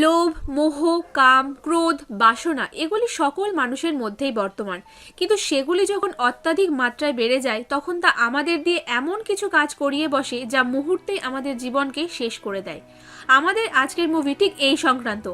লোভ, মোহ, কাম, ক্রোধ, বাসনা এগুলি সকল মানুষের মধ্যেই বর্তমান, কিন্তু সেগুলি যখন অত্যাধিক মাত্রায় বেড়ে যায় তখন তা আমাদের দিয়ে এমন কিছু কাজ করিয়ে বসে যা মুহূর্তেই আমাদের জীবনকে শেষ করে দেয়। আমাদের আজকের মুভি ঠিক এই সংক্রান্ত।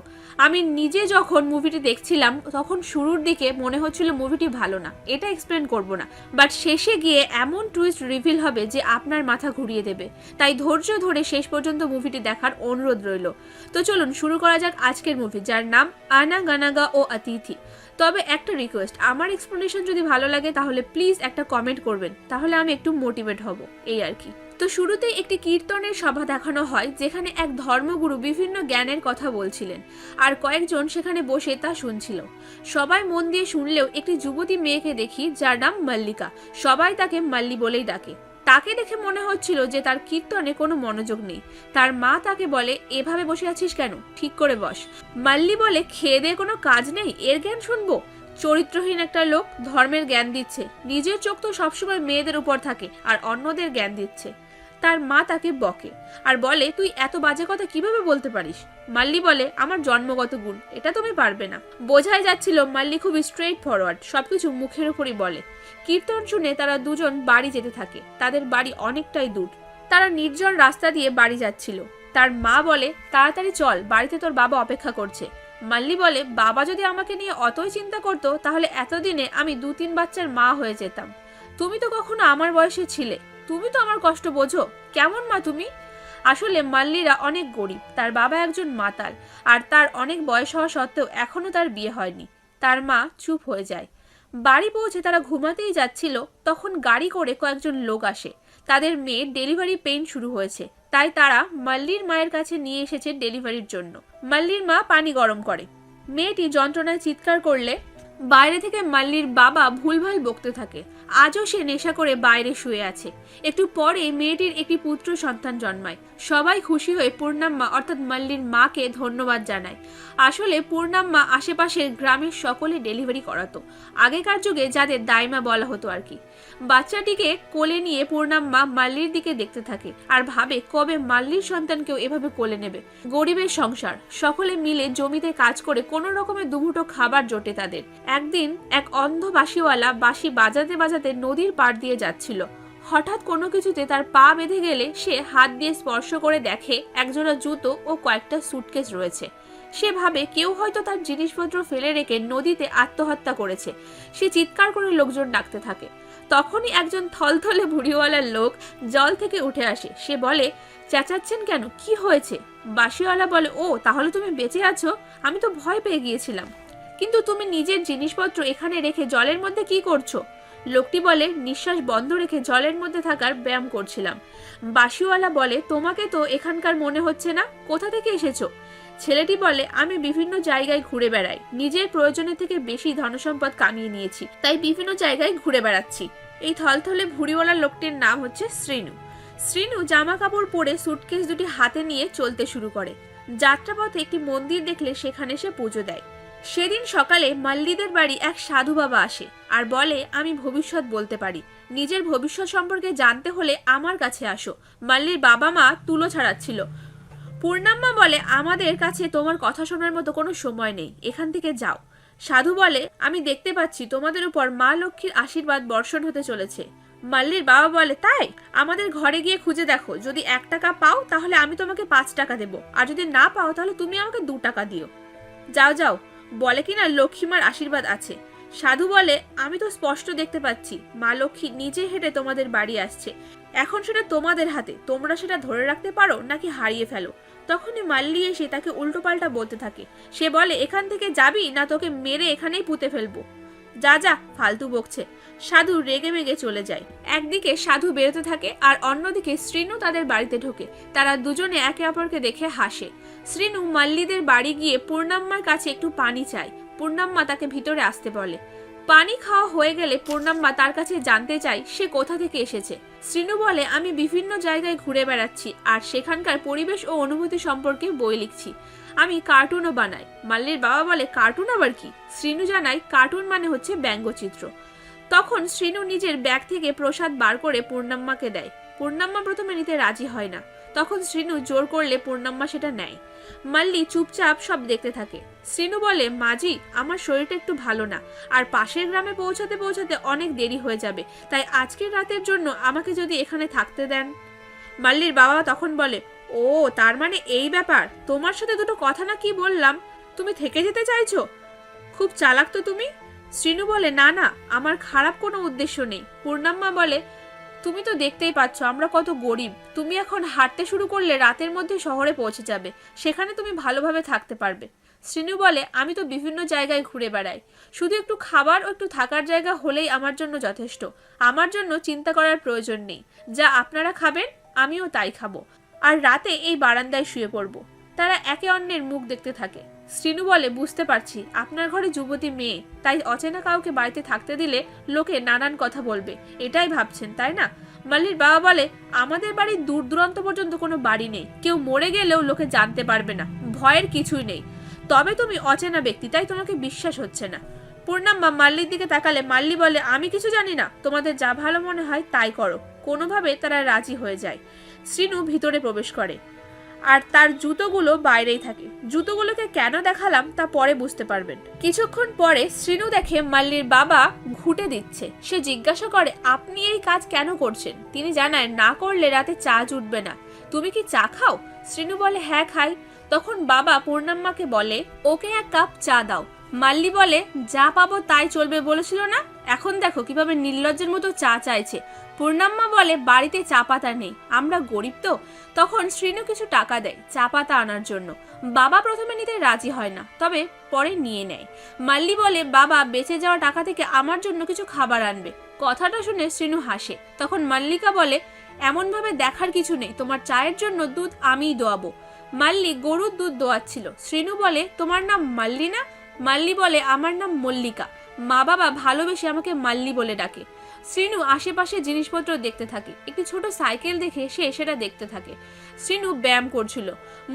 আমি নিজে যখন মুভিটি দেখছিলাম তখন শুরুর দিকে মনে হচ্ছিল মুভিটি ভালো না, এটা এক্সপ্লেন করব না, বাট শেষে গিয়ে এমন টুইস্ট রিভিল হবে যে আপনার মাথা ঘুরিয়ে দেবে। তাই ধৈর্য ধরে শেষ পর্যন্ত মুভিটি দেখার অনুরোধ রইল। তো চলুন শুরু করা যাক আজকের মুভি, যার নাম আনা গানাগা ও অতিথি। তবে একটা রিকোয়েস্ট, আমার এক্সপ্লেনেশন যদি ভালো লাগে তাহলে প্লিজ একটা কমেন্ট করবেন, তাহলে আমি একটু মোটিভেট হব, এই আর কি। তো শুরুতেই একটি কীর্তনের সভা দেখানো হয় যেখানে এক ধর্মগুরু বিভিন্ন জ্ঞানের কথা বলছিলেন আর কয়েকজন সেখানে বসে তা শুনছিল। সবাই মন দিয়ে শুনলেও একটি যুবতী মেয়েকে দেখি যার নাম মল্লিকা, সবাই তাকে মাল্লি বলেই ডাকে। তাকে দেখে মনে হচ্ছিল যে তার কীর্তনে কোনো মনোযোগ নেই। তার মা তাকে বলে, এভাবে বসে আছিস কেন, ঠিক করে বস। মাল্লি বলে, খেয়ে দিয়ে কোনো কাজ নেই, এর জ্ঞান শুনবো? চরিত্রহীন একটা লোক, ধর্মের জ্ঞান দিচ্ছে, নিজের চোখ তো সবসময় মেয়েদের উপর থাকে আর অন্যদের জ্ঞান দিচ্ছে। তার মা তাকে বকে আর বলে, তুই এত বাজে কথা কিভাবে বলতে পারিস? মাল্লি বলে, আমার জন্মগত গুণ, এটা তুমি পারবে না। বোঝাই যাচ্ছিল মাল্লি খুব স্ট্রেট ফরওয়ার্ড, সবকিছু মুখের উপরই বলে। কীর্তন শুনে তারা দুজন বাড়ি যেতে থাকে। তাদের বাড়ি অনেকটাই দূর। তারা নির্জন রাস্তা দিয়ে বাড়ি যাচ্ছিল। তার মা বলে, তাড়াতাড়ি চল, বাড়িতে তোর বাবা অপেক্ষা করছে। মাল্লি বলে, বাবা যদি আমাকে নিয়ে অতই চিন্তা করতো তাহলে এতদিনে আমি 2-3 বাচ্চার মা হয়ে যেতাম। তুমি তো কখনো আমার বয়সে ছিলে, তুমি তো আমার কষ্ট বোঝো, কেমন মা তুমি? আসলে মাল্লিরা অনেক গরিব, তার বাবা একজন মাতাল আর তার অনেক বয়স হওয়া সত্ত্বেও এখনো তার বিয়ে হয়নি। তার মা চুপ হয়ে যায়। বাড়ি পৌঁছে তারা ঘুমাতেই যাচ্ছিল তখন গাড়ি করে কয়েকজন লোক আসে। তাদের মেয়ের ডেলিভারি পেইন শুরু হয়েছে, তাই তারা মাল্লির মায়ের কাছে নিয়ে এসেছে ডেলিভারির জন্য। মাল্লির মা পানি গরম করে। মেয়েটি যন্ত্রণায় চিৎকার করলে বাইরে থেকে মাল্লির বাবা ভুলভাল বকতে থাকে। আজও সে নেশা করে বাইরে শুয়ে আছে। একটু পরে মেয়েটির একটি পুত্র সন্তান জন্মায়। সবাই খুশি হয়ে পূর্ণাম্মা অর্থাৎ মাল্লির মাকে ধন্যবাদ জানায়। আসলে পূর্ণাম্মা আশেপাশের গ্রামের সকলে ডেলিভারি করাতো, আগেকার যুগে যাদের দাইমা বলা হতো আর কি। বাচ্চাটিকে কোলে নিয়ে পূর্ণাম্মা মাল্লির দিকে দেখতে থাকে আর ভাবে কবে মাল্লির সন্তানকেও এভাবে কোলে নেবে। গরিবের সংসার, সকলে মিলে জমিতে কাজ করে কোনো রকমের দুমুঠো খাবার জোটে তাদের। একদিন এক অন্ধ বাঁশিওয়ালা বাঁশি বাজাতে বাজাতে নদীর পাড় দিয়ে যাচ্ছিল। হঠাৎ কোনো কিছুতে তার পা বেঁধে গেলে সে হাত দিয়ে স্পর্শ করে দেখে একজোড়া জুতো ও কয়েকটা সুটকেস রয়েছে। সে ভাবে কেউ হয়তো তার জিনিসপত্র ফেলে রেখে নদীতে আত্মহত্যা করেছে। সে চিৎকার করে লোকজন ডাকতে থাকে। তখনই একজন থলথলে ভুড়িওয়ালার লোক জল থেকে উঠে আসে। সে বলে, চেঁচাচ্ছেন কেন, কি হয়েছে? বাঁশিওয়ালা বলে, ও তাহলে তুমি বেঁচে আছো, আমি তো ভয় পেয়ে গিয়েছিলাম। কিন্তু তুমি নিজের জিনিসপত্র এখানে রেখে জলের মধ্যে কি করছো? লোকটি বলে, নিঃশ্বাস বন্ধ রেখে জলের মধ্যে থাকার ব্যায়াম করছিলাম। বাঁশিওয়ালা বলে, তোমাকে তো এখানকার মনে হচ্ছে না, কোথা থেকে এসেছো? ছেলেটি বলে, আমি বিভিন্ন জায়গায় ঘুরে বেড়াই, নিজের প্রয়োজনের থেকে বেশি ধনসম্পদ কামিয়ে নিয়েছি, তাই বিভিন্ন জায়গায় ঘুরে বেড়াচ্ছি। এই থলথলে ভুড়িওয়ালা লোকটির নাম হচ্ছে শ্রীনু। শ্রীনু জামা কাপড় পরে সুটকেস দুটি হাতে নিয়ে চলতে শুরু করে। যাত্রাপথে একটি মন্দির দেখলে সেখানে সে পুজো দেয়। সেদিন সকালে মাল্লিদের বাড়ি এক সাধু বাবা আসে আর বলে, আমি ভবিষ্যৎ বলতে পারি, নিজের ভবিষ্যৎ সম্পর্কে জানতে হলে আমার কাছে আসো। মাল্লির বাবা মা তুলো ছাড়াচ্ছিল। পূর্ণাম্মা বলে, আমাদের কাছে তোমার কথা শোনার মতো কোনো সময় নেই, এখান থেকে যাও। সাধু বলে, আমি দেখতে পাচ্ছি তোমাদের উপর মা লক্ষ্মীর আশীর্বাদ বর্ষণ হতে চলেছে। মাল্লির বাবা বলে, তাই? আমাদের ঘরে গিয়ে খুঁজে দেখো, যদি 1 টাকা পাও তাহলে আমি তোমাকে 5 টাকা দেবো, আর যদি না পাও তাহলে তুমি আমাকে 2 টাকা দিও। যাও যাও, বলে কিনা লক্ষ্মীমার আশীর্বাদ আছে। সাধু বলে, আমি তো স্পষ্ট দেখতে পাচ্ছি মা লক্ষ্মী নিজে হেঁটে তোমাদের বাড়ি আসছে। এখন সেটা তোমাদের হাতে, তোমরা সেটা ধরে রাখতে পারো নাকি হারিয়ে ফেলো। তখনই মাল্লি এসে তাকে উল্টোপাল্টা বলতে থাকে। সে বলে, এখান থেকে যাবি না তোকে মেরে এখানেই পুঁতে ফেলবো। যা যা, ফালতু বকছে। সাধু রেগে মেগে চলে যায়। একদিকে সাধু বেরোতে থাকে আর অন্যদিকে শ্রীনু তাদের বাড়িতে ঢোকে। তারা দুজনে একে অপরকে দেখে হাসে। শ্রীনু মাল্লিদের বাড়ি গিয়ে পূর্ণাম্মার কাছে একটু পানি চায়। পূর্ণাম্মা তাকে ভিতরে আসতে বলে। পানি খাওয়া হয়ে গেলে পূর্ণাম্মা তার কাছে জানতে চায় সে কোথা থেকে এসেছে। শ্রীনু বলে, আমি বিভিন্ন জায়গায় ঘুরে বেড়াচ্ছি আর সেখানকার পরিবেশ ও অনুভূতি সম্পর্কে বই লিখছি। আমি কার্টুনও বানাই। মাল্লির বাবা বলে, কার্টুন আবার কি? শ্রীনু জানায়, কার্টুন মানে হচ্ছে ব্যঙ্গচিত্র। তখন শ্রীনু নিজের ব্যাগ থেকে প্রসাদ বার করে পূর্ণাম্মাকে দেয়। পূর্ণাম্মা প্রথমে নিতে রাজি হয় না। তখন শ্রীনু জোর করলে পূর্ণাম্মা সেটা নেয়। মাল্লি চুপচাপ সব দেখতে থাকে। শ্রীনু বলে, মাজি, আমার শরীরটা একটু ভালো না, আর পাশের গ্রামে পৌঁছাতে পৌঁছাতে অনেক দেরি হয়ে যাবে, তাই আজকের রাতের জন্য আমাকে যদি এখানে থাকতে দেন। মাল্লির বাবা তখন বলে, ও তার মানে এই ব্যাপার, তোমার সাথে দুটো কথা না কি বললাম, তুমি থেকে যেতে চাইছো? খুব চালাক তো তুমি। শ্রীনু বলে, না না, আমার খারাপ কোনো উদ্দেশ্য নেই। পূর্ণাম্মা বলে, তুমি তো দেখতেই পাচ্ছ আমরা কত গরিব, তুমি এখন হাঁটতে শুরু করলে রাতের মধ্যে শহরে পৌঁছে যাবে, সেখানে তুমি ভালোভাবে থাকতে পারবে। শ্রীনু বলে, আমি তো বিভিন্ন জায়গায় ঘুরে বেড়াই, শুধু একটু খাবার ও একটু থাকার জায়গা হলেই আমার জন্য যথেষ্ট, আমার জন্য চিন্তা করার প্রয়োজন নেই, যা আপনারা খাবেন আমিও তাই খাবো, আর রাতে এই বারান্দায় শুয়ে পড়বো। তারা একে অন্যের মুখ দেখতে থাকে। শ্রীনু বলে, বুঝতে পারছি আপনার ঘরে যুবতী মেয়ে, তাই অচেনা কাউকে বাড়িতে থাকতে দিলে লোকে নানান কথা বলবে, এটাই ভাবছেন তাই না? মাল্লির বাবা বলে, আমাদের বাড়ির দূর দূরান্ত পর্যন্ত কোনো বাড়ি নেই, কেউ মরে গেলেও লোকে জানতে পারবে না, ভয়ের কিছুই নেই, তবে তুমি অচেনা ব্যক্তি তাই তোমাকে বিশ্বাস হচ্ছে না। পূর্ণাম্মা মাল্লির দিকে তাকালে মাল্লি বলে, আমি কিছু জানি না, তোমাদের যা ভালো মনে হয় তাই করো। কোনোভাবে তারা রাজি হয়ে যায়। শ্রীনু ভিতরে প্রবেশ করে, আর তার জুতোগুলো বাইরেই থাকে। জুতোগুলোকে কেন দেখালাম তা পরে বুঝতে পারবেন। কিছুক্ষণ পরে শ্রীনু দেখে মাল্লির বাবা ঘুঁটে দিচ্ছে। সে জিজ্ঞাসা করে, আপনি এই কাজ কেন করছেন? তিনি জানায়, না করলে রাতে চা জুটবে না। তুমি কি চা খাও? শ্রীনু বলে, হ্যাঁ খাই। তখন বাবা পূর্ণাম্মাকে বলে, ওকে এক কাপ চা দাও। মাল্লি বলে, যা পাবো তাই চলবে বলেছিল না, এখন দেখো কিভাবে নির্লজ্জের মতো চা চাইছে। পূর্ণাম্মা বলে, বাড়িতে চা পাতা নেই, আমরা গরিব তো। তখন শ্রীনু কিছু টাকা দেয় চা পাতা আনার জন্য। বাবা প্রথমে নিতে রাজি হয় না, তবে পরে নিয়ে নেয়। মাল্লি বলে, বাবা বেঁচে যাওয়া টাকা থেকে আমার জন্য কিছু খাবার আনবে। কথাটা শুনে শ্রীনু হাসে। তখন মাল্লিকা বলে, এমনভাবে দেখার কিছু নেই, তোমার চায়ের জন্য দুধ আমিই দোয়াবো। মাল্লি গরুর দুধ দোয়াচ্ছিল। শ্রীনু বলে, তোমার নাম মাল্লি না? মাল্লি বলে, আমার নাম মল্লিকা, মা বাবা ভালোবেসে আমাকে মাল্লি বলে ডাকে। শ্রীনু আশেপাশে জিনিসপত্র দেখতে থাকে। একটি ছোট সাইকেল দেখে সে সেটা দেখতে থাকে। শ্রীনু ব্যায়াম করছিল।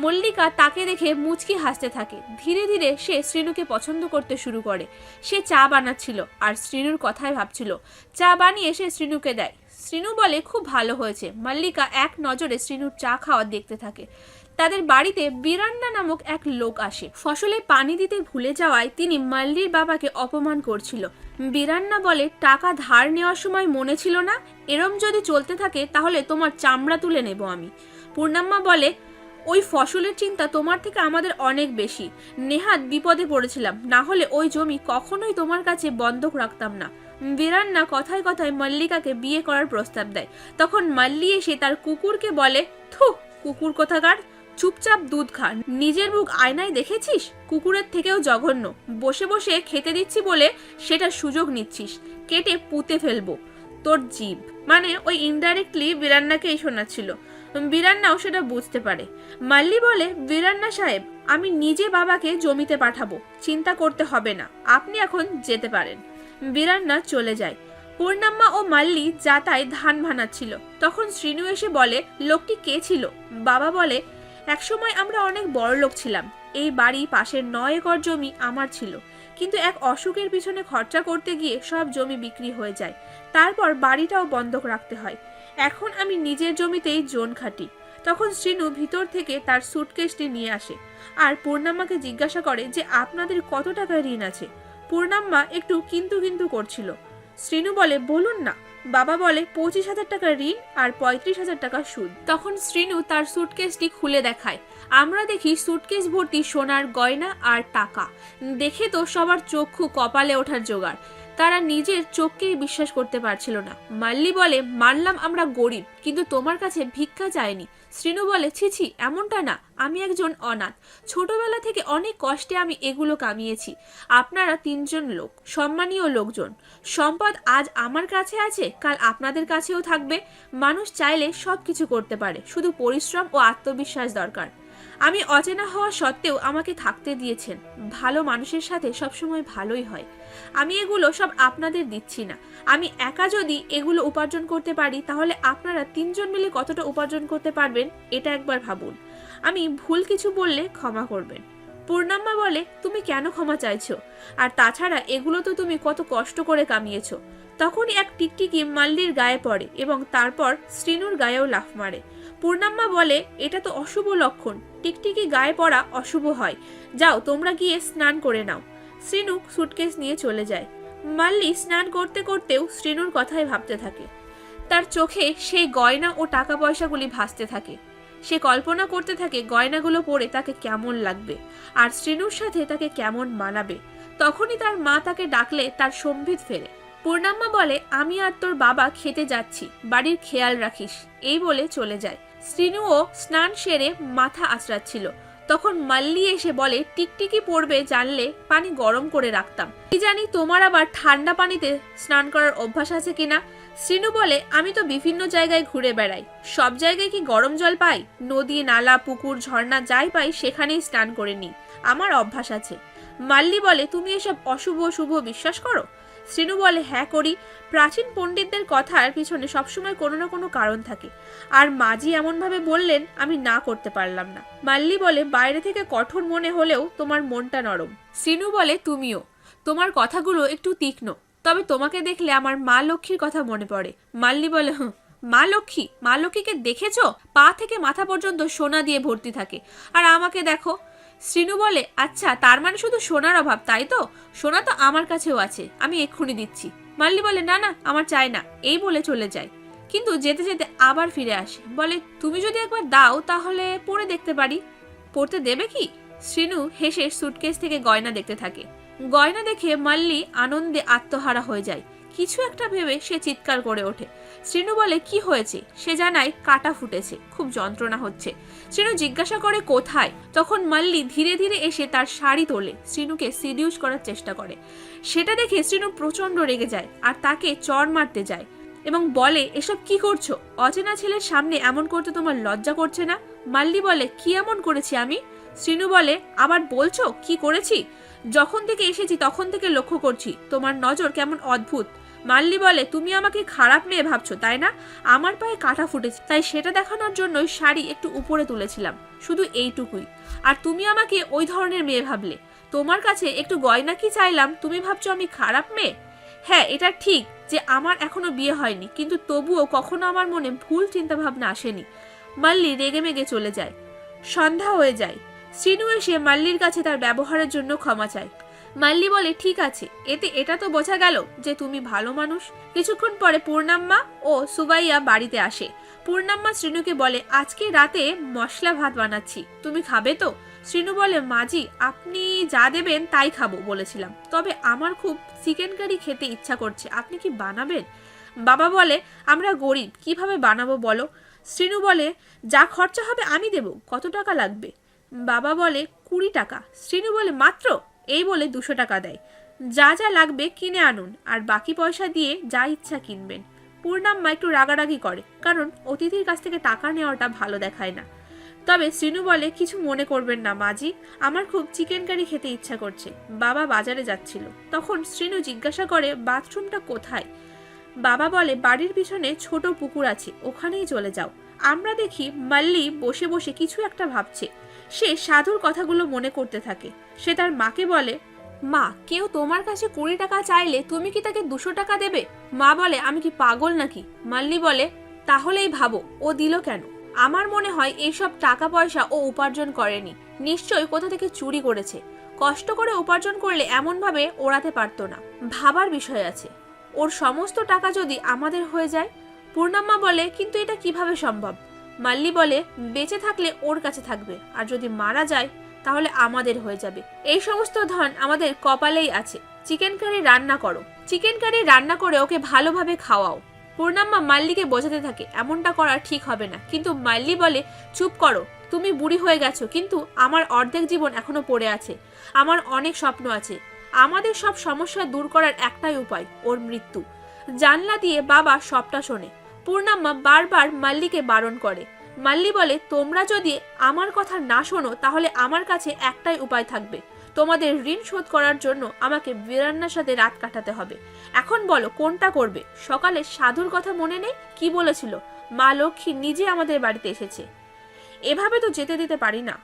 মল্লিকা তাকে দেখে মুচকি হাসতে থাকে। ধীরে ধীরে সে শ্রীনুকে পছন্দ করতে শুরু করে। সে চা বানাচ্ছিল আর শ্রীনুর কথাই ভাবছিল। চা বানিয়ে সে শ্রীনুকে দেয়। শ্রীনু বলে, খুব ভালো হয়েছে। মল্লিকা এক নজরে শ্রীনুর চা খাওয়া দেখতে থাকে। তাদের বাড়িতে বিরান্না নামক এক লোক আসে। ফসলে পানি দিতে ভুলে যাওয়ায় তিনি মাল্লির বাবাকে অপমান করছিল। বিরান্না বলে, টাকা ধার নেওয়ার সময় মনে ছিল না? এরম যদি চলতে থাকে তাহলে তোমার চামড়া তুলে নেব আমি। পূর্ণাম্মা বলে, ওই ফসলের চিন্তা তোমার থেকে আমাদের অনেক বেশি। নেহাত বিপদে পড়েছিলাম, না হলে ওই জমি কখনোই তোমার কাছে বন্ধক রাখতাম না। বিরান্না কথায় কথায় মল্লিকাকে বিয়ে করার প্রস্তাব দেয়। তখন মাল্লি এসে তার কুকুরকে বলে, থু, কুকুর কোথাকার, চুপচাপ দুধ খা, নিজের মুখ আয়নায় দেখেছিস? কুকুরের থেকেও জঘন্য। বসে বসে খেতে দিচ্ছি বলে সেটা সুযোগ নিচ্ছিস, কেটে পুঁতে ফেলবো তোর জিভ। মানে ওই ইনডাইরেক্টলি বিরান্নাকেই শোনাচ্ছিল। বিরান্নাও সেটা বুঝতে পারে। মাল্লি বলে, বিরান্না সাহেব, আমি নিজে বাবাকে জমিতে পাঠাবো, চিন্তা করতে হবে না, আপনি এখন যেতে পারেন। বিরান্না চলে যায়। পূর্ণাম্মা ও মাল্লি যাতায় ধান ভানাচ্ছিল। তখন শ্রীনু এসে বলে, লোকটি কে ছিল? বাবা বলে, একসময় আমরা অনেক বড় লোক ছিলাম, এই বাড়ি পাশের 9 একর জমি আমার ছিল, কিন্তু এক অসুখের পিছনে খরচা করতে গিয়ে সব জমি বিক্রি হয়ে যায়, তারপর বাড়িটাও বন্ধক রাখতে হয়। এখন আমি নিজের জমিতেই জোন খাটি। তখন শ্রীনু ভিতর থেকে তার সুটকেসটি নিয়ে আসে আর পূর্ণাম্মাকে জিজ্ঞাসা করে যে আপনাদের কত টাকা ঋণ আছে। পূর্ণাম্মা একটু কিন্তু কিন্তু করছিল। শ্রীনু বলে, বলুন না। বাবা বলে, 25,000 টাকা ঋণ আর 35,000 টাকা সুদ। তখন শ্রীনু তার সুটকেসটি খুলে দেখায়। আমরা দেখি সুটকেস ভর্তি সোনার গয়না আর টাকা। দেখে তো সবার চক্ষু কপালে ওঠার জোগাড়। তারা নিজের চোখকেই বিশ্বাস করতে পারছিল না। মাল্লি বলে, মানলাম আমরা গরিব, কিন্তু তোমার কাছে ভিক্ষা চাইনি। শ্রীনু বলে, ছিছি, এমনটা না, আমি একজন অনাথ, ছোটবেলা থেকে অনেক কষ্টে আমি এগুলো কামিয়েছি। আপনারা 3 জন লোক, সম্মানীয় লোকজন, সম্পদ আজ আমার কাছে আছে, কাল আপনাদের কাছেও থাকবে। মানুষ চাইলে সবকিছু করতে পারে, শুধু পরিশ্রম ও আত্মবিশ্বাস দরকার। আমি অচেনা হওয়া সত্ত্বেও আমাকে থাকতে দিয়েছেন। ভালো মানুষের সাথে সবসময় ভালোই হয়। আমি এগুলো সব আপনাদের দিচ্ছি না। আমি একা যদি এগুলো উপার্জন করতে পারি তাহলে আপনারা 3 জন মিলে কতটা উপার্জন করতে পারবেন এটা একবার ভাবুন। আমি ভুল কিছু বললে ক্ষমা করবেন। পূর্ণাম্মা বলে, তুমি কেন ক্ষমা চাইছো? আর তাছাড়া এগুলো তো তুমি কত কষ্ট করে কামিয়েছো। তখনই এক টিকটিকি মাল্লির গায়ে পড়ে এবং তারপর শ্রীনুর গায়েও লাফ মারে। পূর্ণাম্মা বলে, এটা তো অশুভ লক্ষণ, টিকটিকি গায়ে পড়া অশুভ হয়, যাও তোমরা গিয়ে স্নান করে নাও। শ্রীনু সুটকেস নিয়ে চলে যায়। মাল্লি স্নান করতে করতেও শ্রীনুর কথাই ভাবতে থাকে। তার চোখে সেই গয়না ও টাকা পয়সাগুলি ভাসতে থাকে। সে কল্পনা করতে থাকে গয়নাগুলো পরে তাকে কেমন লাগবে, আর শ্রীনুর সাথে তাকে কেমন মানাবে। তখনই তার মা তাকে ডাকলে তার সম্বিত ফেরে। পূর্ণাম্মা বলে, আমি আর তোর বাবা খেতে যাচ্ছি, বাড়ির খেয়াল রাখিস, এই বলে চলে যায়। শ্রীনুও স্নান সেরে মাথা আঁচড়াচ্ছিল। তখন মাল্লি এসে বলে, টিকটিকি পড়বে জানলে পানি গরম করে রাখতাম, কি জানি তোমার আবার ঠান্ডা পানিতে স্নান করার অভ্যাস আছে কিনা। শ্রীনু বলে, আমি তো বিভিন্ন জায়গায় ঘুরে বেড়াই, সব জায়গায় কি গরম জল পাই? নদী, নালা, পুকুর, ঝর্ণা যাই পাই সেখানেই স্নান করে নিই, আমার অভ্যাস আছে। মাল্লি বলে, তুমি এসব অশুভ শুভ বিশ্বাস করো? শ্রীনু বলে, হ্যাঁ করি। প্রাচীন পণ্ডিতদের কথার পিছনে সবসময় কোনো না কোনো কারণ থাকে, আর মাঝি এমনভাবে বললেন আমি না করতে পারলাম না। মাল্লি বলে, বাইরে থেকে কঠোর মনে হলেও তোমার মনটা নরম। শ্রীনু বলে, তুমিও, তোমার কথাগুলো একটু তীক্ষ্ণ, তবে তোমাকে দেখলে আমার মা লক্ষ্মীর কথা মনে পড়ে। মাল্লি বলে, মা লক্ষ্মী? মা লক্ষ্মীকে দেখেছো? পা থেকে মাথা পর্যন্ত সোনা দিয়ে ভর্তি থাকে, আর আমাকে দেখো। শ্রীনু বলে, আচ্ছা তার মানে শুধু সোনার অভাব, তাই তো? সোনা তো আমার কাছেও আছে, আমি এক্ষুনি দিচ্ছি। মাল্লি বলে, না না, আমার চাই না, এই বলে চলে যায়। কিন্তু যেতে যেতে আবার ফিরে আসে, বলে, তুমি যদি একবার দাও তাহলে পরে দেখতে পারি। পড়তে দেবে কি? শ্রীনু হেসে সুটকেস থেকে গয়না দেখতে থাকে। গয়না দেখে মাল্লি আনন্দে আত্মহারা হয়ে যায়। কিছু একটা ভেবে সে চিৎকার করে ওঠে। শ্রীনু বলে, কি হয়েছে? সে জানায় কাটা ফুটেছে, খুব যন্ত্রণা হচ্ছে। শ্রীনু জিজ্ঞাসা করে কোথায়। তখন মাল্লি ধীরে ধীরে এসে তার শাড়ি তোলে, শ্রীনুকে সিডিউস করার চেষ্টা করে। সেটা দেখে শ্রীনু প্রচন্ড রেগে যায় আর তাকে চড় মারতে যায় এবং বলে, এসব কি করছো? অচেনা ছেলের সামনে এমন করতে তোমার লজ্জা করছে না? মাল্লি বলে, কি এমন করেছি আমি? শ্রীনু বলে, আবার বলছো কি করেছি? যখন থেকে এসেছি তখন থেকে লক্ষ্য করছি তোমার নজর কেমন অদ্ভুত। মাল্লি বলে, তুমি আমাকে খারাপ মেয়ে ভাবছো তাই না? আমার পায়ে কাটা ফুটেছে, তাই সেটা দেখানোর জন্য শাড়ি একটু উপরে তুলেছিলাম, শুধু এইটুকুই। আর তুমি আমাকে ওই ধরনের মেয়ে ভাবলে। তোমার কাছে একটু গয়না কি চাইলাম, তুমি ভাবছো আমি খারাপ মেয়ে? হ্যাঁ, এটা ঠিক যে আমার এখনো বিয়ে হয়নি, কিন্তু তবুও কখনো আমার মনে ভুল চিন্তা ভাবনা আসেনি। মাল্লি রেগে মেগে চলে যায়। সন্ধ্যা হয়ে যায়। শ্রীনু এসে মাল্লির কাছে তার ব্যবহারের জন্য ক্ষমা চায়। মাল্লি বলে, ঠিক আছে, এতে এটা তো বোঝা গেল যে তুমি ভালো মানুষ। কিছুক্ষণ পরে পূর্ণাম্মা ও সুবাইয়া বাড়িতে আসে। পূর্ণাম্মা শ্রীনুকে বলে, আজকে রাতে মশলা ভাত বানাচ্ছি, তুমি খাবে তো? শ্রীনু বলে, মাজি আপনি যা দেবেন তাই খাবো বলেছিলাম, তবে আমার খুব চিকেন কারি খেতে ইচ্ছা করছে, আপনি কি বানাবেন? বাবা বলে, আমরা গরিব, কিভাবে বানাবো বলো? শ্রীনু বলে, যা খরচা হবে আমি দেব, কত টাকা লাগবে? বাবা বলে, 20 টাকা। শ্রীনু বলে, মাত্র? এই বলে 200 টাকা দেয়। যা যা লাগবে কিনে আনুন, আর বাকি পয়সা দিয়ে যা ইচ্ছা কিনবেন। পূর্ণাম্মা একটু রাগারাগি করে, কারণ অতিথির কাছ থেকে টাকা নেওয়াটা ভালো দেখায় না। তবে শ্রীনু বলে, কিছু মনে করবেন না মাজি, আমার খুব চিকেন কারি খেতে ইচ্ছা করছে, বাবা বাজারে যাচ্ছিল। তখন শ্রীনু জিজ্ঞাসা করে, বাথরুমটা কোথায়? বাবা বলে, বাড়ির পিছনে ছোট পুকুর আছে, ওখানেই চলে যাও। আমরা দেখি মাল্লি বসে বসে কিছু একটা ভাবছে। সে সাধুর কথাগুলো মনে করতে থাকে। সে তার মাকে বলে, মা, কেউ তোমার কাছে 20 টাকা চাইলে তুমি কি তাকে 200 টাকা দেবে? মা বলে, আমি কি পাগল নাকি? মাল্লি বলে, তাহলেই ভাবো ও দিল কেন? আমার মনে হয় এইসব টাকা পয়সা ও উপার্জন করেনি, নিশ্চয়ই কোথা থেকে চুরি করেছে। কষ্ট করে উপার্জন করলে এমনভাবে ওড়াতে পারতো না। ভাবার বিষয় আছে, ওর সমস্ত টাকা যদি আমাদের হয়ে যায়। পূর্ণাম্মা বলে, কিন্তু এটা কিভাবে সম্ভব? মাল্লি বলে, বেঁচে থাকলে ওর কাছে থাকবে, আর যদি মারা যায় তাহলে আমাদের হয়ে যাবে। এই সমস্ত ধন আমাদের কপালেই আছে। চিকেন কারি রান্না করো, চিকেন কারি রান্না করে ওকে ভালোভাবে খাওয়াও। পূর্ণাম্মা মাল্লিকে বোঝাতে থাকে এমনটা করা ঠিক হবে না, কিন্তু মাল্লি বলে, চুপ করো, তুমি বুড়ি হয়ে গেছো, কিন্তু আমার অর্ধেক জীবন এখনো পড়ে আছে, আমার অনেক স্বপ্ন আছে। আমাদের সব সমস্যা দূর করার একটাই উপায়, ওর মৃত্যু। জানলা দিয়ে বাবা সবটা শোনে। পূর্ণাম্মা বারবার মাল্লিকে বারণ করে। মাল্লি বলে, তোমরা যদি আমার কথা না শোনো তাহলে আমার কাছে একটাই উপায় থাকবে, তোমাদের ঋণ শোধ করার জন্য আমাকে বীরান্নার সাথে রাত কাটাতে হবে। এখন বলো কোনটা করবে? সকালে সাধুর কথা মনে নেই? কি বলেছিল? মা লক্ষ্মী নিজে আমাদের বাড়িতে এসেছে, এভাবে তো যেতে দিতে পারি না।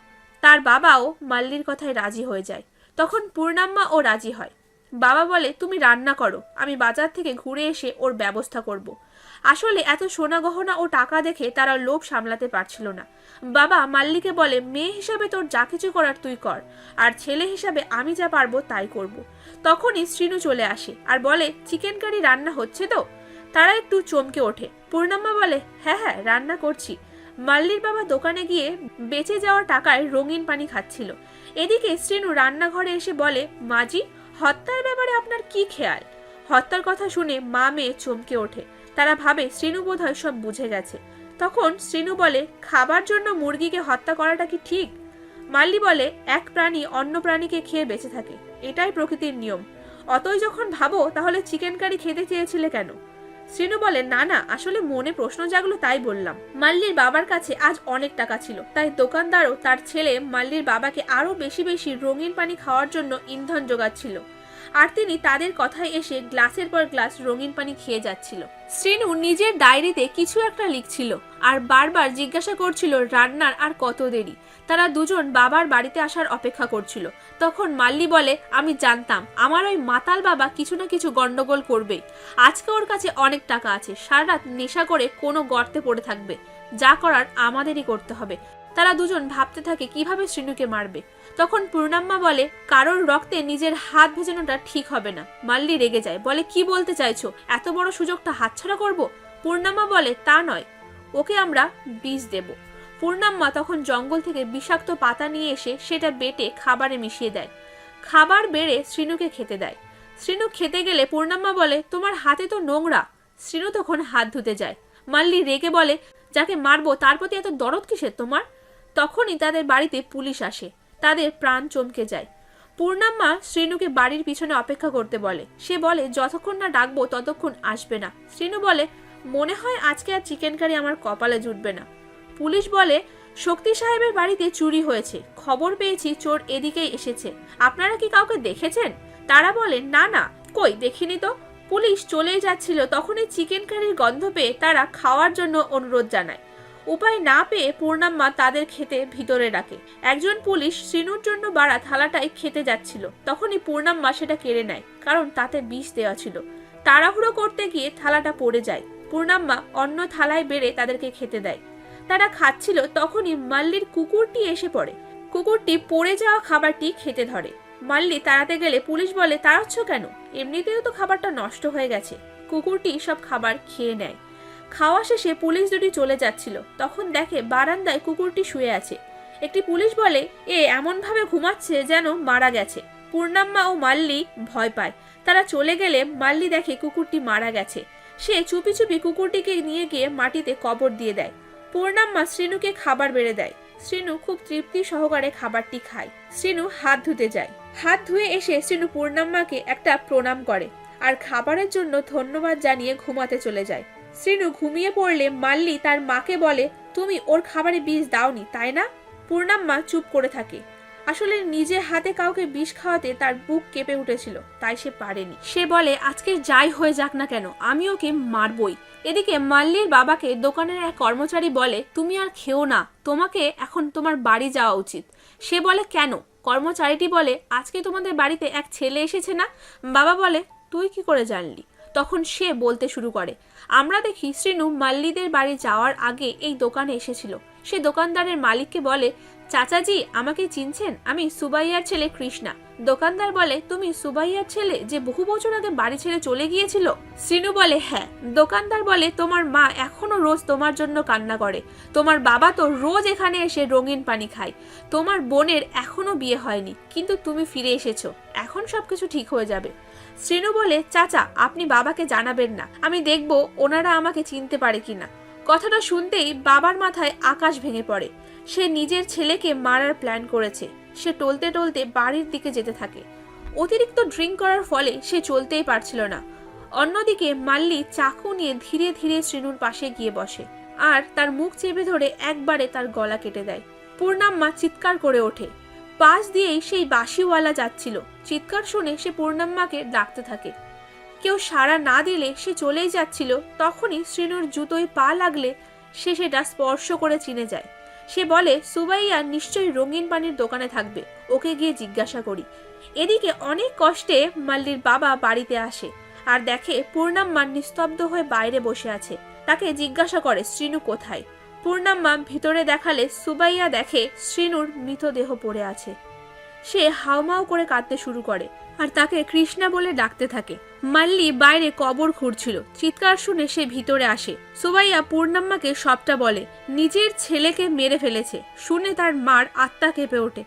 তার বাবাও মাল্লির কথায় রাজি হয়ে যায়। তখন পূর্ণাম্মা ও রাজি হয়। বাবা বলে, তুমি রান্না করো, আমি বাজার থেকে ঘুরে এসে ওর ব্যবস্থা করব। আসলে এত সোনা গহনা ও টাকা দেখে তারা লোভ সামলাতে পারছিল না। বাবা মাল্লিকে বলে, মেয়ে হিসাবে তোর যা কিছু করার তুই কর, আর ছেলে হিসাবে আমি যা পারবো তাই করব। তখনই শ্রীনু চলে আসে আর বলে, চিকেন কারি রান্না হচ্ছে তো? তারা একটু চমকে ওঠে। পূর্ণাম্মা বলে, হ্যাঁ হ্যাঁ রান্না করছি। মাল্লির বাবা দোকানে গিয়ে বেঁচে যাওয়া টাকায় রঙিন পানি খাচ্ছিল। এদিকে শ্রীনু রান্নাঘরে এসে বলে, মাজি, হত্যার ব্যাপারে আপনার কি খেয়াল? হত্যার কথা শুনে মা মেয়ে চমকে ওঠে। তারা ভাবে শ্রীনু বোধহয় সব বুঝে গেছে। তখন শ্রীনু বলে, খাবার জন্য মুরগিকে হত্যা করাটা কি ঠিক? মাল্লি বলে, এক প্রাণী অন্য প্রাণীকে খেয়ে বেঁচে থাকে, এটাই প্রকৃতির নিয়ম। অতই যখন ভাবো তাহলে চিকেন কারি খেতে চেয়েছিলে কেন? শ্রীনু বলে, না না, আসলে মনে প্রশ্ন জাগলো তাই বললাম। মাল্লির বাবার কাছে আজ অনেক টাকা ছিল, তাই দোকানদারও তার ছেলে মাল্লির বাবাকে আরো বেশি বেশি রঙিন পানি খাওয়ার জন্য ইন্ধন জোগাচ্ছিল। আর তিনি তাদের কথায় এসে গ্লাসের পর গ্লাস রঙিন পানি খেয়ে যাচ্ছিল। শ্রীনু নিজের ডায়েরিতে কিছু একটা লিখছিল আর বারবার জিজ্ঞাসা করছিল রান্নার আর কত দেরি। তারা দুজন বাবার বাড়িতে আসার অপেক্ষা করছিল। তখন মাল্লি বলে, আমি জানতাম আমার ওই মাতাল বাবা কিছু না কিছু গন্ডগোল করবেই। আজকে ওর কাছে অনেক টাকা আছে, সারা রাত নেশা করে কোনো গর্তে পড়ে থাকবে। যা করার আমাদেরই করতে হবে। তারা দুজন ভাবতে থাকে কিভাবে শ্রীনুকে মারবে। তখন পূর্ণাম্মা বলে, কারোর রক্তে নিজের হাত ভেজানোটা ঠিক হবে না। মাল্লি রেগে যায়, বলে, কি বলতে চাইছো? এত বড় সুযোগটা হাতছাড়া করব? পূর্ণাম্মা বলে, তা নয়, ওকে আমরা বিষ দেব। পূর্ণাম্মা তখন জঙ্গল থেকে বিষাক্ত পাতা নিয়ে এসে সেটা বেটে খাবারে মিশিয়ে দেয়। খাবার বেড়ে শ্রীনুকে খেতে দেয়। শ্রীনু খেতে গেলে পূর্ণাম্মা বলে, তোমার হাতে তো নোংরা। শ্রীনু তখন হাত ধুতে যায়। মাল্লি রেগে বলে, যাকে মারবো তার প্রতি এত দরদ কিসের তোমার? তখনই তাদের বাড়িতে পুলিশ আসে। তাদের প্রাণ চমকে যায়। পূর্ণাম্মা শ্রীনুকে বাড়ির পিছনে অপেক্ষা করতে বলে। সে বলে, যতক্ষণ না ডাকবো ততক্ষণ আসবে না। শ্রীনু বলে, মনে হয় আজকে আর চিকেন কারি আমার কপালে জুটবে না। পুলিশ বলে, শক্তি সাহেবের বাড়িতে চুরি হয়েছে, খবর পেয়েছি চোর এদিকেই এসেছে। আপনারা কি কাউকে দেখেছেন? তারা বলে, না না, কই দেখিনি তো। পুলিশ চলেই যাচ্ছিল তখনই চিকেন কারির গন্ধ পেয়ে তারা খাওয়ার জন্য অনুরোধ জানায়। উপায় না পেয়ে পূর্ণাম্মা তাদের খেতে ভিতরে ডাকে। একজন পুলিশ শ্রীনুর জন্য বাড়া থালাটাই খেতে যাচ্ছিল। তখনই পূর্ণাম্মা সেটা কেড়ে নেয়, কারণ তাতে বিষ দেওয়া ছিল। তাড়াহুড়ো করতে গিয়ে থালাটা পড়ে যায়। পূর্ণাম্মা অন্য থালায় বেড়ে তাদেরকে খেতে দেয়। তারা খাচ্ছিল তখনই মাল্লির কুকুরটি এসে পড়ে। কুকুরটি পড়ে যাওয়া খাবারটি খেতে ধরে। মাল্লি তাড়াতে গেলে পুলিশ বলে, তাড়াচ্ছ কেন? এমনিতেও তো খাবারটা নষ্ট হয়ে গেছে। কুকুরটি সব খাবার খেয়ে নেয়। খাওয়া শেষে পুলিশ দুটি চলে যাচ্ছিল। তখন দেখে বারান্দায় কুকুরটি শুয়ে আছে। একটি পুলিশ বলে, এ এমন ভাবে ঘুমাচ্ছে যেন মারা গেছে। পূর্ণাম্মা ও মাল্লি ভয় পায়। তারা চলে গেলে মাল্লি দেখে কুকুরটি মারা গেছে। সে চুপি চুপি কুকুরটিকে নিয়ে গিয়ে মাটিতে কবর দিয়ে দেয়। পূর্ণাম্মা শ্রীনুকে খাবার বেড়ে দেয়। শ্রীনু খুব তৃপ্তি সহকারে খাবারটি খায়। শ্রীনু হাত ধুতে যায়। হাত ধুয়ে এসে শ্রীনু পূর্ণাম্মাকে একটা প্রণাম করে আর খাবারের জন্য ধন্যবাদ জানিয়ে ঘুমাতে চলে যায়। শ্রীনু ঘুমিয়ে পড়লে মাল্লি তার মাকে বলে, তুমি ওর খাবারে বিষ দাওনি তাই না? পূর্ণাম্মা চুপ করে থাকে। আসলে নিজে হাতে কাউকে বিষ খাওয়াতে তার বুক কেঁপে উঠেছিল, তাই সে পারেনি। সে বলে, আজকে যাই হয়ে যাক না কেন আমি ওকে মারবই। এদিকে মাল্লির বাবাকে দোকানের এক কর্মচারী বলে, তুমি আর খেও না, তোমাকে এখন তোমার বাড়ি যাওয়া উচিত। সে বলে, কেন? কর্মচারীটি বলে, আজকে তোমাদের বাড়িতে এক ছেলে এসেছে না? বাবা বলে, তুই কি করে জানলি? তখন সে বলতে শুরু করে, আমরা দেখি শ্রীনু মাল্লিদের বাড়ি যাওয়ার আগে এই দোকানে এসেছিল। সে দোকানদারের মালিককে বলে, চাচাজি আমাকে চিনছেন? আমি সুবাইয়ার ছেলে কৃষ্ণা। দোকানদার বলে, তুমি সুবাইয়ার ছেলে যে বহু বছর আগে বাড়ি ছেড়ে চলে গিয়েছিল? শ্রীনু বলে, হ্যাঁ। দোকানদার বলে, তোমার মা এখনো রোজ তোমার জন্য কান্না করে। তোমার বাবা তো রোজ এখানে এসে রঙিন পানি খায়। তোমার বোনের এখনো বিয়ে হয়নি, কিন্তু তুমি ফিরে এসেছো, এখন সবকিছু ঠিক হয়ে যাবে। শ্রীনু বলে, চাচা আপনি বাবাকে জানাবেন না, আমি দেখব ওনারা আমাকে চিনতে পারে কিনা। কথাটা শুনতেই বাবার মাথায় আকাশ ভেঙে পড়ে। সে নিজের ছেলেকে মারার প্ল্যান করেছে। সে টলতে টলতে বাড়ির দিকে যেতে থাকে। অতিরিক্ত ড্রিঙ্ক করার ফলে সে চলতেই পারছিল না। অন্যদিকে মাল্লি চাকু নিয়ে ধীরে ধীরে শ্রীনুর পাশে গিয়ে বসে আর তার মুখ চেপে ধরে একবারে তার গলা কেটে দেয়। পূর্ণাম্মা চিৎকার করে ওঠে। পাশ দিয়েই সেই বাঁশিওয়ালা যাচ্ছিল। চিৎকার শুনে সে পূর্ণাম্মাকে ডাকতে থাকে। কেউ সাড়া না দিলে সে চলেই যাচ্ছিল। তখনই শ্রীনুর জুতোয় পা লাগলে সে সেটা স্পর্শ করে চিনে যায়। সে বলে, সুবাইয়া নিশ্চয়ই রঙিন পানির দোকানে থাকবে, ওকে গিয়ে জিজ্ঞাসা করি। এদিকে অনেক কষ্টে মাল্লির বাবা বাড়িতে আসে আর দেখে পূর্ণাম্মা নিস্তব্ধ হয়ে বাইরে বসে আছে। তাকে জিজ্ঞাসা করে শ্রীনু কোথায়। পূর্ণাম্মা ভিতরে দেখালে সুবাইয়া দেখে শ্রীনুর মৃতদেহ পড়ে আছে। সে হাউমাউ করে কাঁদতে শুরু করে আর তাকে কৃষ্ণা বলে ডাকতে থাকে। মাল্লি বাইরে কবর খুঁড়ছিল, চিৎকার শুনে সে ভিতরে আসে। সুবাইয়া পূর্ণাম্মাকে সবটা বলে, নিজের ছেলেকে মেরে ফেলেছে। শুনে তার মার আত্মা কেঁপে ওঠে।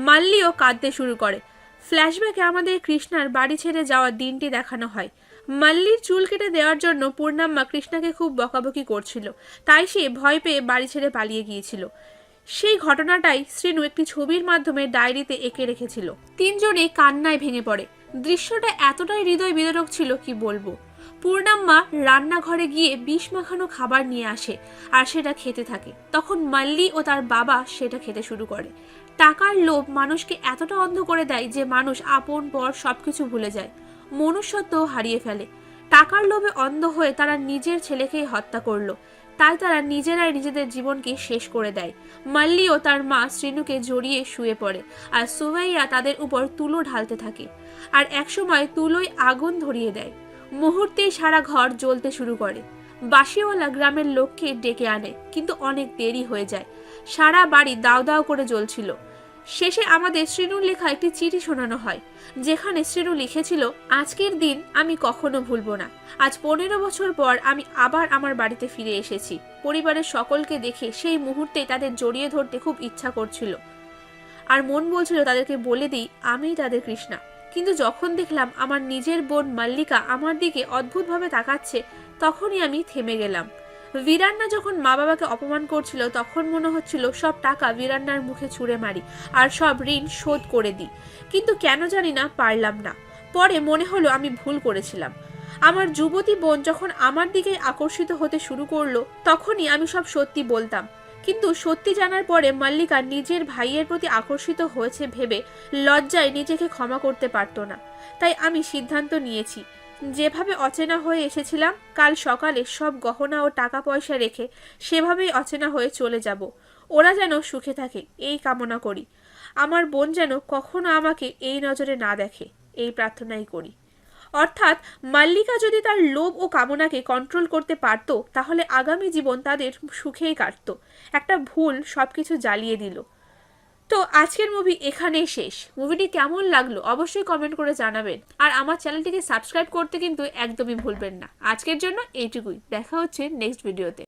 মাল্লিও কাঁদতে শুরু করে। ফ্ল্যাশব্যাকে আমাদের কৃষ্ণার বাড়ি ছেড়ে যাওয়ার দিনটি দেখানো হয়। মাল্লির চুল কেটে দেওয়ার জন্য পূর্ণাম্মা কৃষ্ণাকে খুব বকাবকি করছিল, তাই সে ভয় পেয়ে বাড়ি ছেড়ে পালিয়ে গিয়েছিল। সেই ঘটনাটাই শ্রীনু একটি ছবির মাধ্যমে ডায়েরিতে এঁকে রেখেছিল। তিনজনে কান্নায় ভেঙে পড়ে। দৃশ্যটা এতটাই হৃদয় বিদারক ছিল কি বলবো। পূর্ণাম্মা রান্নাঘরে গিয়ে বিষ মাখানো খাবার নিয়ে আসে আর সেটা খেতে থাকে। তখন মাল্লি ও তার বাবা সেটা খেতে শুরু করে। টাকার লোভ মানুষকে এতটা অন্ধ করে দেয় যে মানুষ আপন পর সবকিছু ভুলে যায়, মনুষ্যত্ব হারিয়ে ফেলে। টাকার লোভে অন্ধ হয়ে তারা নিজের ছেলেকেই হত্যা করলো, তাই তারা নিজেরাই নিজেদের জীবনকে শেষ করে দেয়। মাল্লি ও তার মা শ্রীনুকে জড়িয়ে শুয়ে পড়ে আর সুবাইয়া তাদের উপর তুলো ঢালতে থাকে আর একসময় তুলোয় আগুন ধরিয়ে দেয়। মুহূর্তেই সারা ঘর জ্বলতে শুরু করে। বাঁশিওয়ালা গ্রামের লোককে ডেকে আনে, কিন্তু অনেক দেরি হয়ে যায়। সারা বাড়ি দাও দাও করে জ্বলছিল। শেষে আমাদের শ্রীনুর লেখা একটি চিঠি শোনানো হয়, যেখানে শ্রীনু লিখেছিল, আজকের দিন আমি কখনো ভুলবো না। আজ 15 বছর পর আমি আবার আমার বাড়িতে ফিরে এসেছি। পরিবারের সকলকে দেখে সেই মুহূর্তে তাদের জড়িয়ে ধরতে খুব ইচ্ছা করছিল আর মন বলছিল তাদেরকে বলে দিই আমিই তাদের কৃষ্ণা। কিন্তু যখন দেখলাম আমার নিজের বোন মাল্লিকা আমার দিকে অদ্ভুতভাবে তাকাচ্ছে, তখনই আমি থেমে গেলাম। বীরান্না যখন মা বাবাকে অপমান করছিল তখন মনে হচ্ছিল সব টাকা বীরান্নার মুখে ছুঁড়ে মারি আর সব ঋণ শোধ করে দিই, কিন্তু কেন জানি না পারলাম না। পরে মনে হলো আমি ভুল করেছিলাম। আমার যুবতী বোন যখন আমার দিকে আকর্ষিত হতে শুরু করলো তখনই আমি সব সত্যি বলতাম, কিন্তু সত্যি জানার পরে মাল্লিকা নিজের ভাইয়ের প্রতি আকর্ষিত হয়েছে ভেবে লজ্জায় নিজেকে ক্ষমা করতে পারতো না। তাই আমি সিদ্ধান্ত নিয়েছি, যেভাবে অচেনা হয়ে এসেছিলাম কাল সকালে সব গহনা ও টাকা পয়সা রেখে সেভাবেই অচেনা হয়ে চলে যাব। ওরা যেন সুখে থাকে এই কামনা করি। আমার বোন যেন কখনো আমাকে এই নজরে না দেখে এই প্রার্থনাই করি। অর্থাৎ মাল্লিকা যদি তার লোভ ও কামনাকে কন্ট্রোল করতে পারত তাহলে আগামী জীবন তাদের সুখেই কাটত। একটা ভুল সবকিছু জ্বালিয়ে দিল। তো আজকের মুভি এখানেই শেষ। মুভিটি কেমন লাগলো অবশ্যই কমেন্ট করে জানাবেন আর আমার চ্যানেলটিকে সাবস্ক্রাইব করতে কিন্তু একদমই ভুলবেন না। আজকের জন্য এইটুকুই, দেখা হচ্ছে নেক্সট ভিডিওতে।